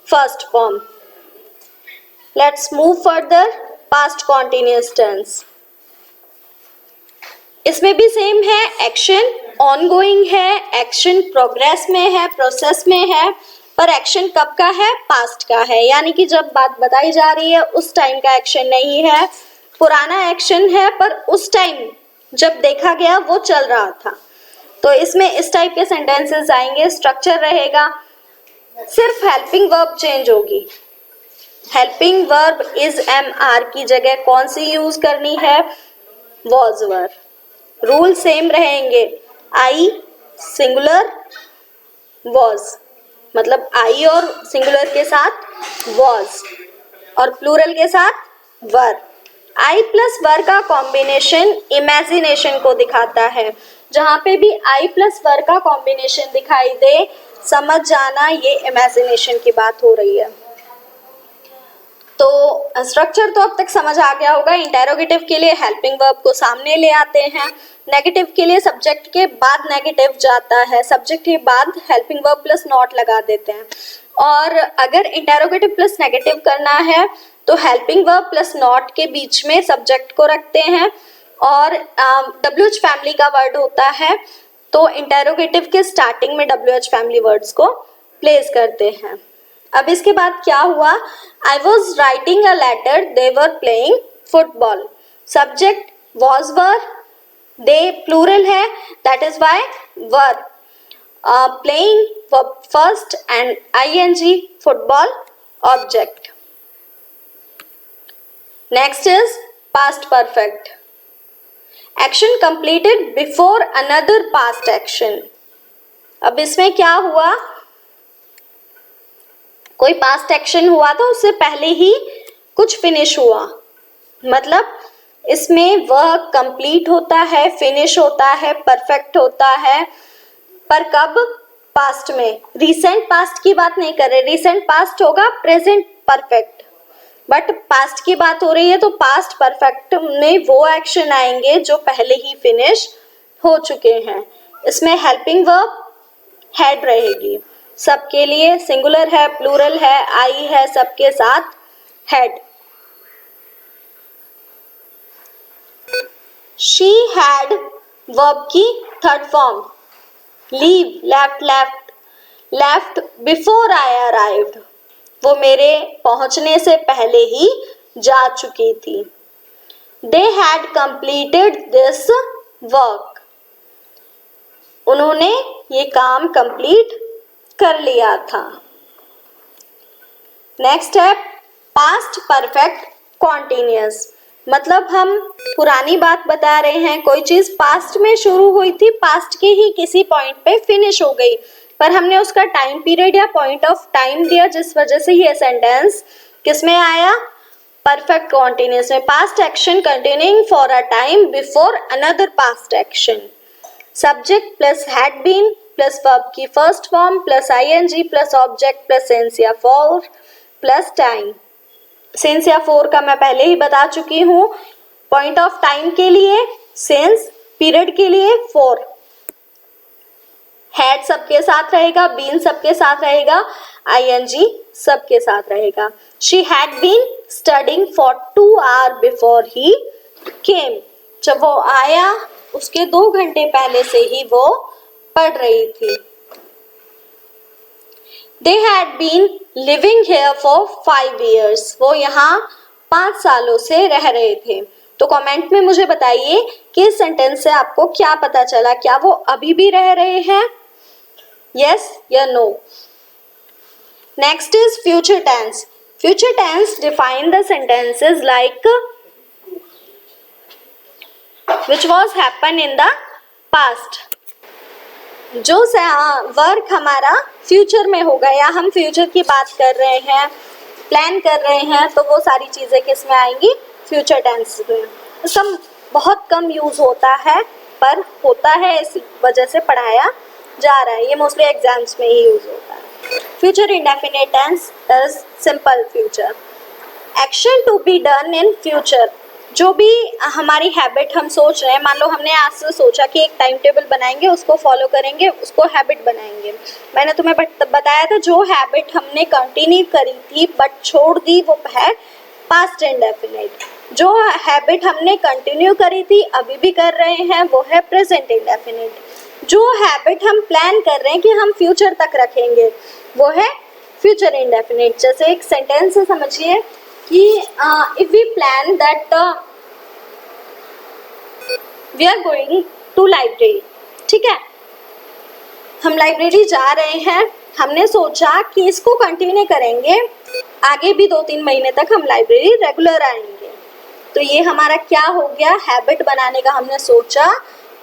first form. Let's move further, past continuous tense. इसमें भी सेम है, एक्शन ऑनगोइंग है, एक्शन प्रोग्रेस में है, प्रोसेस में है, पर एक्शन कब का है, पास्ट का है, यानी कि जब बात बताई जा रही है उस टाइम का एक्शन नहीं है, पुराना एक्शन है पर उस टाइम जब देखा गया वो चल रहा था। तो इसमें इस टाइप के सेंटेंसेस आएंगे, स्ट्रक्चर रहेगा, सिर्फ हेल्पिंग वर्ब चेंज होगी। Helping verb is am are की जगह कौन सी यूज करनी है, वॉज वर। रूल सेम रहेंगे, आई सिंगुलर वॉज, मतलब आई और सिंगुलर के साथ वॉज और प्लूरल के साथ वर। आई प्लस वर का कॉम्बिनेशन इमेजिनेशन को दिखाता है, जहाँ पे भी आई प्लस वर का कॉम्बिनेशन दिखाई दे समझ जाना ये इमेजिनेशन की बात हो रही है। तो स्ट्रक्चर तो अब तक समझ आ गया होगा। इंटेरोगेटिव के लिए हेल्पिंग वर्ब को सामने ले आते हैं, नेगेटिव के लिए सब्जेक्ट के बाद नेगेटिव जाता है, सब्जेक्ट के बाद हेल्पिंग वर्ब प्लस नॉट लगा देते हैं। और अगर इंटेरोगेटिव प्लस नेगेटिव करना है तो हेल्पिंग वर्ब प्लस नॉट के बीच में सब्जेक्ट को रखते हैं और WH फैमिली का वर्ड होता है, तो इंटेरोगेटिव के स्टार्टिंग में WH फैमिली वर्ड्स को प्लेस करते हैं। अब इसके बाद क्या हुआ, I was writing a letter, they were playing football. Subject was were, they plural है, that is why were, playing verb first and ING football object. Next is past perfect, action completed before another past action. अब इसमें क्या हुआ, कोई past action हुआ तो उससे पहले ही कुछ फिनिश हुआ, मतलब इसमें वर्क कंप्लीट होता है, फिनिश होता है, परफेक्ट होता है, पर कब, पास्ट में। रीसेंट पास्ट की बात नहीं कर रहे, रीसेंट पास्ट होगा प्रेजेंट परफेक्ट, बट पास्ट की बात हो रही है तो पास्ट परफेक्ट में वो एक्शन आएंगे जो पहले ही फिनिश हो चुके हैं। इसमें हेल्पिंग वर्ब हेड रहेगी, सबके लिए सिंगुलर है, प्लूरल है, आई है, सबके साथ हेड। शी हैड वर्ब की third form, leave, left, left, left before I arrived, वो मेरे पहुंचने से पहले ही जा चुकी थी। They had completed this work, उन्होंने ये काम कंप्लीट कर लिया था। नेक्स्ट है पास्ट परफेक्ट कॉन्टिन्यूअस, मतलब हम पुरानी बात बता रहे हैं, कोई चीज पास्ट में शुरू हुई थी, पास्ट के ही किसी पॉइंट पे फिनिश हो गई, पर हमने उसका टाइम पीरियड या पॉइंट ऑफ टाइम दिया, जिस वजह से ये सेंटेंस किसमें आया, परफेक्ट कॉन्टिन्यूअस में। Past action continuing for a time before another past action, subject plus had been plus verb की first form plus ING plus object plus since या फॉर प्लस टाइम। सिंस या for का मैं पहले ही बता चुकी हूँ, पॉइंट ऑफ टाइम के लिए सिंस, पीरियड के लिए फॉर। हैड सबके साथ रहेगा, बीन सबके साथ रहेगा, ING सबके साथ रहेगा। She had been studying for 2 hours before he came, जब वो आया उसके 2 घंटे पहले से ही वो पढ़ रही थी। They had been living here for 5 years, वो यहाँ 5 सालों से रह रहे थे। तो कमेंट में मुझे बताइए कि इस सेंटेंस से आपको क्या पता चला, क्या वो अभी भी रह रहे हैं, यस या no. Next is future tense. Future tense define the sentences like which was happen in the past, जो वर्क हमारा फ्यूचर में होगा या हम फ्यूचर की बात कर रहे हैं, प्लान कर रहे हैं, तो वो सारी चीज़ें किस में आएंगी, फ्यूचर टेंस में। इसका बहुत कम यूज़ होता है, पर होता है, इस वजह से पढ़ाया जा रहा है, ये मोस्टली एग्जाम्स में ही यूज़ होता है। Future indefinite tense is simple future. Action to be done in future, जो भी हमारी हैबिट हम सोच रहे हैं, मान लो हमने आज से सोचा कि एक टाइम टेबल बनाएंगे, उसको फॉलो करेंगे, उसको हैबिट बनाएंगे। मैंने तुम्हें बताया था जो हैबिट हमने कंटिन्यू करी थी बट छोड़ दी वो है पास्ट इंडेफिनिट। जो हैबिट हमने कंटिन्यू करी थी अभी भी कर रहे हैं वो है प्रेजेंट इंडेफिनिट। जो हैबिट हम प्लान कर रहे हैं कि हम फ्यूचर तक रखेंगे वो है फ्यूचर इंडेफिनिट। जैसे एक सेंटेंस से समझिए कि if we plan that we are going to library, ठीक है, हम लाइब्रेरी जा रहे हैं, हमने सोचा कि इसको कंटिन्यू करेंगे, आगे भी 2-3 महीने तक हम लाइब्रेरी रेगुलर आएंगे, तो ये हमारा क्या हो गया, हैबिट बनाने का हमने सोचा,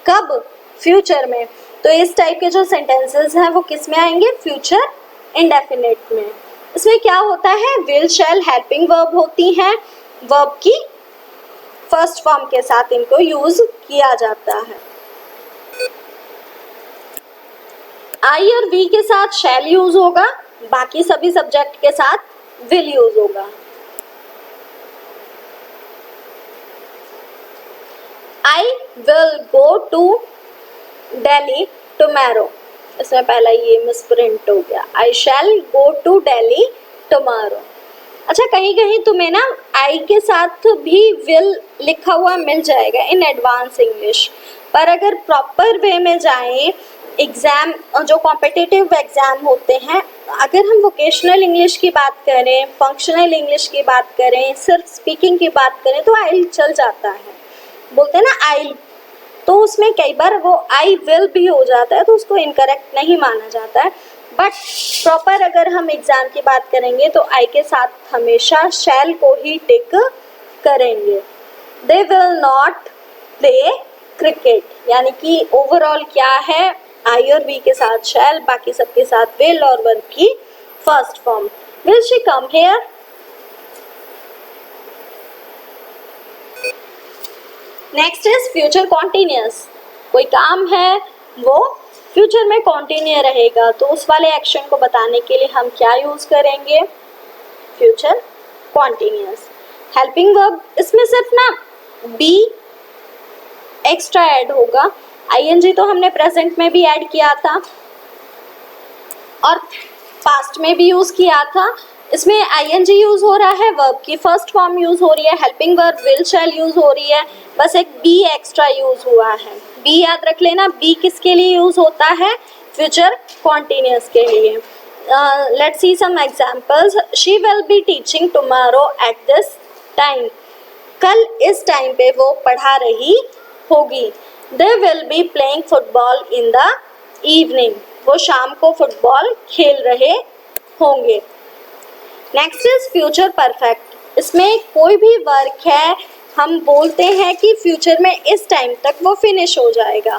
कब, फ्यूचर में। तो इस टाइप के जो सेंटेंसेस हैं वो किस में आएंगे, फ्यूचर इंडेफिनिट में। इसमें क्या होता है, विल शैल हेल्पिंग वर्ब होती हैं, वर्ब की फर्स्ट फॉर्म के साथ इनको यूज किया जाता है। आई और वी के साथ शैल यूज होगा, बाकी सभी सब्जेक्ट के साथ विल यूज होगा। I will go to Delhi tomorrow, इसमें पहला ये मिसप्रिंट हो गया, I shall go to Delhi tomorrow. अच्छा, कहीं कहीं तुम्हें ना आई के साथ भी विल लिखा हुआ मिल जाएगा इन एडवांस इंग्लिश, पर अगर प्रॉपर वे में जाएं, एग्ज़ाम जो कॉम्पिटिटिव एग्ज़ाम होते हैं, अगर हम वोकेशनल इंग्लिश की बात करें, फंक्शनल इंग्लिश की बात करें, सिर्फ स्पीकिंग की बात करें तो आई चल जाता है, बोलते हैं ना आई, तो उसमें कई बार वो आई विल भी हो जाता है तो उसको इनकरेक्ट नहीं माना जाता है। बट प्रॉपर अगर हम एग्ज़ाम की बात करेंगे तो आई के साथ हमेशा शैल को ही टिक करेंगे। They will not play cricket, यानी कि ओवरऑल क्या है, आई और वी के साथ शैल, बाकी सबके साथ विल और वर्ब की first form. Will she come here, next is future continuous. कोई काम है वो फ्यूचर में कॉन्टिन्यू रहेगा तो उस वाले एक्शन को बताने के लिए हम क्या यूज करेंगे, फ्यूचर कॉन्टिन्यूअस। हेल्पिंग वर्ब, इसमें सिर्फ ना बी एक्स्ट्रा ऐड होगा, आईएनजी तो हमने प्रेजेंट में भी ऐड किया था और पास्ट में भी यूज किया था। इसमें आईएनजी यूज हो रहा है, वर्ब की फर्स्ट फॉर्म यूज हो रही है, helping verb will shall use हो रही है, बस एक बी एक्स्ट्रा यूज हुआ है। बी याद रख लेना, बी किसके लिए यूज होता है, फ्यूचर कॉन्टिन्यूअस के लिए। Let's see some examples. She will be teaching tomorrow at this time, कल इस टाइम पे वो पढ़ा रही होगी। They will be playing football in the evening, वो शाम को फुटबॉल खेल रहे होंगे। Next is future perfect. इसमें कोई भी वर्क है, हम बोलते हैं कि फ्यूचर में इस टाइम तक वो फिनिश हो जाएगा,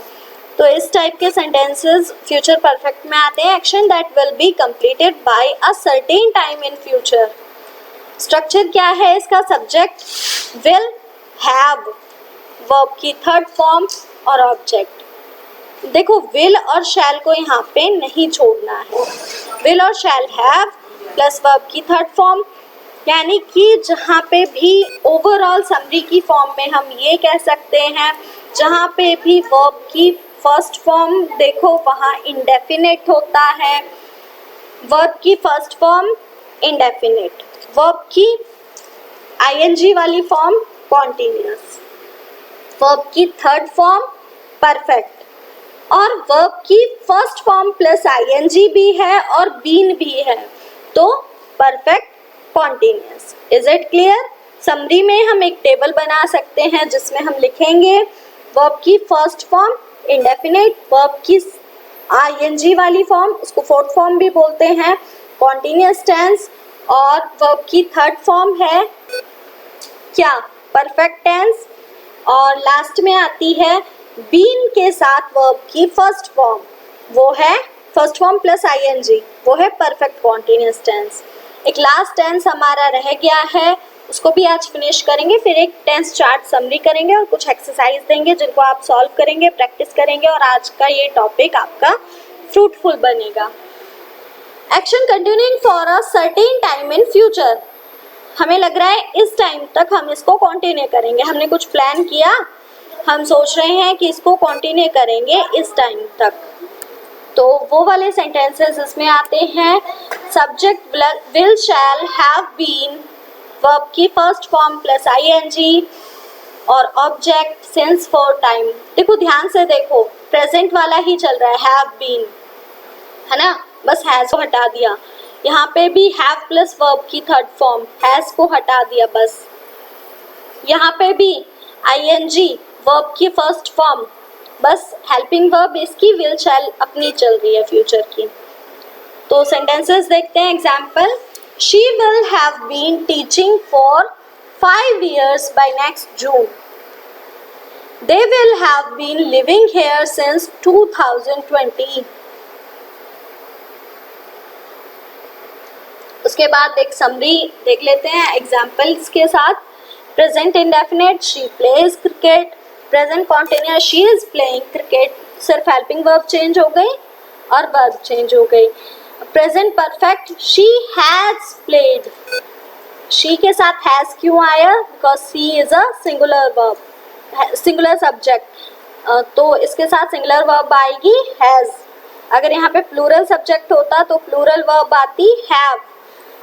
तो इस टाइप के सेंटेंसेस फ्यूचर परफेक्ट में आते हैं। Action that will be completed by a certain time in future. Structure क्या है इसका, सब्जेक्ट विल, हैव, वर्ब की थर्ड फॉर्म और ऑब्जेक्ट। देखो विल और शैल को यहाँ पे नहीं छोड़ना है, विल और शैल हैव प्लस वर्ब की थर्ड फॉर्म, यानी कि जहाँ पे भी ओवरऑल समरी की फॉर्म में हम ये कह सकते हैं, जहाँ पे भी वर्ब की फर्स्ट फॉर्म देखो वहाँ इंडेफिनिट होता है, वर्ब की फर्स्ट फॉर्म इंडेफिनिट, वर्ब की आईएनजी वाली फॉर्म कॉन्टिन्यूअस, वर्ब की थर्ड फॉर्म परफेक्ट, और वर्ब की फर्स्ट फॉर्म प्लस आईएनजी भी है और बीन भी है, तो perfect continuous. Is it clear? Summary में हम एक टेबल बना सकते हैं जिसमें हम लिखेंगे वर्ब की फर्स्ट फॉर्म इंडेफिनिट, वर्ब की आईएनजी वाली फॉर्म, उसको फोर्थ फॉर्म भी बोलते हैं, कॉन्टिन्यूअस टेंस, और वर्ब की थर्ड फॉर्म है क्या, परफेक्ट टेंस, और लास्ट में आती है बीन के साथ वर्ब की फर्स्ट फॉर्म, वो है फर्स्ट फॉर्म प्लस आईएनजी, वो है परफेक्ट कॉन्टिन्यूअस टेंस। एक लास्ट टेंस हमारा रह गया है, उसको भी आज फिनिश करेंगे, फिर एक टेंस चार्ट समरी करेंगे और कुछ एक्सरसाइज देंगे जिनको आप सॉल्व करेंगे, प्रैक्टिस करेंगे, और आज का ये टॉपिक आपका फ्रूटफुल बनेगा। Action continuing for a certain time in future. हमें लग रहा है इस टाइम तक हम इसको कंटिन्यू करेंगे, हमने कुछ प्लान किया, हम सोच रहे हैं कि इसको कंटिन्यू करेंगे इस टाइम तक, तो वो वाले सेंटेंसेस इसमें आते हैं। Subject will shall have been, verb की फर्स्ट फॉर्म प्लस आईएनजी और ऑब्जेक्ट सिंस फॉर टाइम। देखो ध्यान से देखो, प्रेजेंट वाला ही चल रहा है, हैव बीन, है ना, बस हैज को हटा दिया। यहाँ पे भी हैव प्लस वर्ब की थर्ड फॉर्म हैज को हटा दिया बस। यहाँ पे भी आईएनजी वर्ब की फर्स्ट फॉर्म, बस हेल्पिंग वर्ब इसकी विल शैल अपनी चल रही है फ्यूचर की। तो सेंटेंसेस देखते हैं example. She will have been teaching for 5 years by next June. They will have been living here since 2020. उसके बाद एक समरी देख लेते हैं एग्जाम्पल्स के साथ। Present indefinite, she plays cricket. Present continuous, she is playing cricket, सिर्फ helping verb change हो गई और वर्ब चेंज हो गई। Present perfect, she has played. She के साथ हैज क्यों आया? Because she is a singular verb, singular subject, तो इसके साथ सिंगुलर वर्ब आएगी हैज। अगर यहाँ पे प्लूरल सब्जेक्ट होता तो प्लूरल वर्ब आती हैव,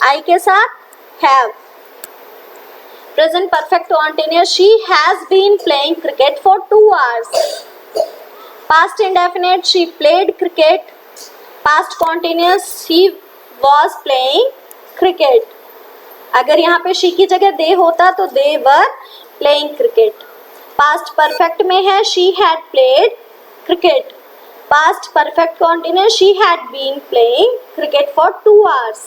आई के साथ have. Present perfect continuous, she has been playing cricket for 2 hours. Past indefinite, she played cricket. Past continuous, she was playing cricket. अगर यहाँ पे शी की जगह दे होता तो they were playing cricket. Past perfect में है she had played cricket. Past perfect continuous, she had been playing cricket for 2 hours.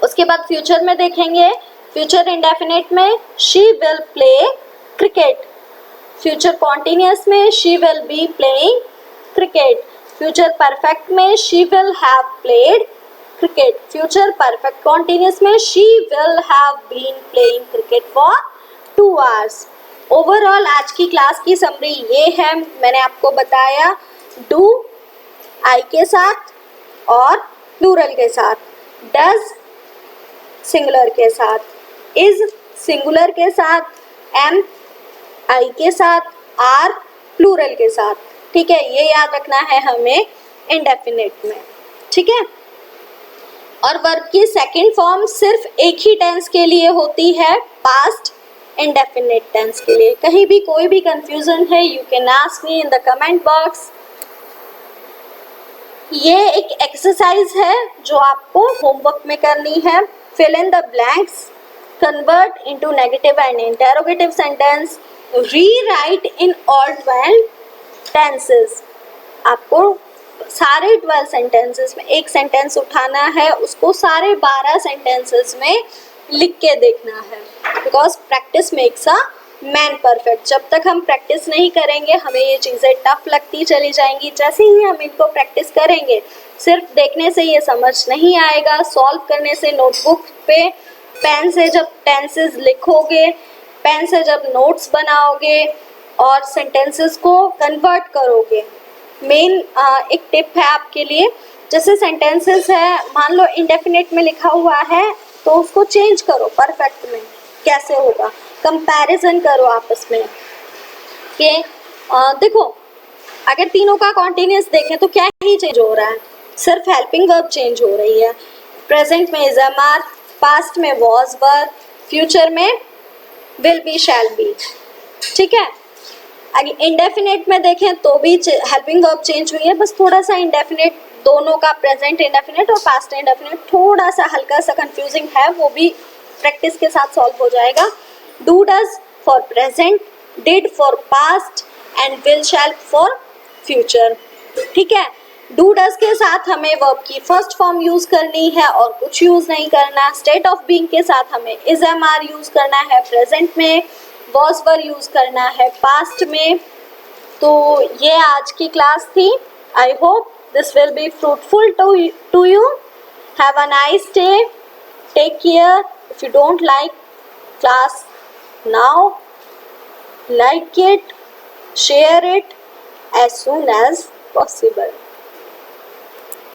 उसके बाद फ्यूचर में देखेंगे। फ्यूचर इंडेफिनिट में she will play cricket. Future continuous में she will be playing cricket. Future perfect में she will have played cricket. Future perfect continuous में she will have been playing cricket for 2 hours. Overall आज की class की summary ये है, मैंने आपको बताया डू आई के साथ और प्लूरल के साथ, डज सिंगुलर के साथ, इज सिंगुलर के साथ, एम आई के साथ, आर प्लूरल के साथ। ठीक है, ये याद रखना है हमें इंडेफिनिट में। ठीक है, और वर्ब की सेकंड फॉर्म सिर्फ एक ही टेंस के लिए होती है, पास्ट इंडेफिनिट टेंस के लिए। कहीं भी कोई भी कंफ्यूजन है, you can ask me in the comment box. ये एक एक्सरसाइज है जो आपको होमवर्क में करनी है। Fill in the blanks, convert into negative and interrogative sentence, rewrite in all 12 tenses. आपको सारे 12 सेंटेंसेस में एक सेंटेंस उठाना है, उसको सारे 12 सेंटेंसेस में लिख के देखना है, because practice makes a man perfect. जब तक हम प्रैक्टिस नहीं करेंगे हमें ये चीज़ें टफ लगती चली जाएंगी। जैसे ही हम इनको प्रैक्टिस करेंगे, सिर्फ देखने से ये समझ नहीं आएगा, सॉल्व करने से, नोटबुक पे पेन से जब टेंसेस लिखोगे, पेन से जब नोट्स बनाओगे और सेंटेंसेस को कन्वर्ट करोगे। मेन एक टिप है आपके लिए, जैसे सेंटेंसेस है, मान लो इंडेफिनिट में लिखा हुआ है तो उसको चेंज करो परफेक्ट में, कैसे होगा, कंपैरिजन करो आपस में कि देखो अगर तीनों का कॉन्टिन्यूअस देखें तो क्या ही चेंज हो रहा है, सिर्फ हेल्पिंग वर्ब चेंज हो रही है। प्रेजेंट में इज एम आर, पास्ट में वॉज वर, फ्यूचर में विल बी शैल बी। ठीक है, अगर इंडेफिनिट में देखें तो भी हेल्पिंग वर्ब चेंज हुई है, बस थोड़ा सा इंडेफिनिट, दोनों का प्रेजेंट इंडेफिनिट और पास्ट इंडेफिनिट थोड़ा सा हल्का सा कंफ्यूजिंग है, वो भी प्रैक्टिस के साथ सॉल्व हो जाएगा। Do does for present, did for past and will shell for future. ठीक है, डू डज के साथ हमें वर्ब की फर्स्ट फॉर्म यूज करनी है और कुछ यूज नहीं करना। स्टेट ऑफ बीइंग के साथ हमें इज एम आर यूज करना है प्रेजेंट में, वॉज वर यूज करना है पास्ट में। तो ये आज की क्लास थी। I hope this will be fruitful to you. Have a nice day. Take care. If you don't like class now, like it, share it as soon as possible.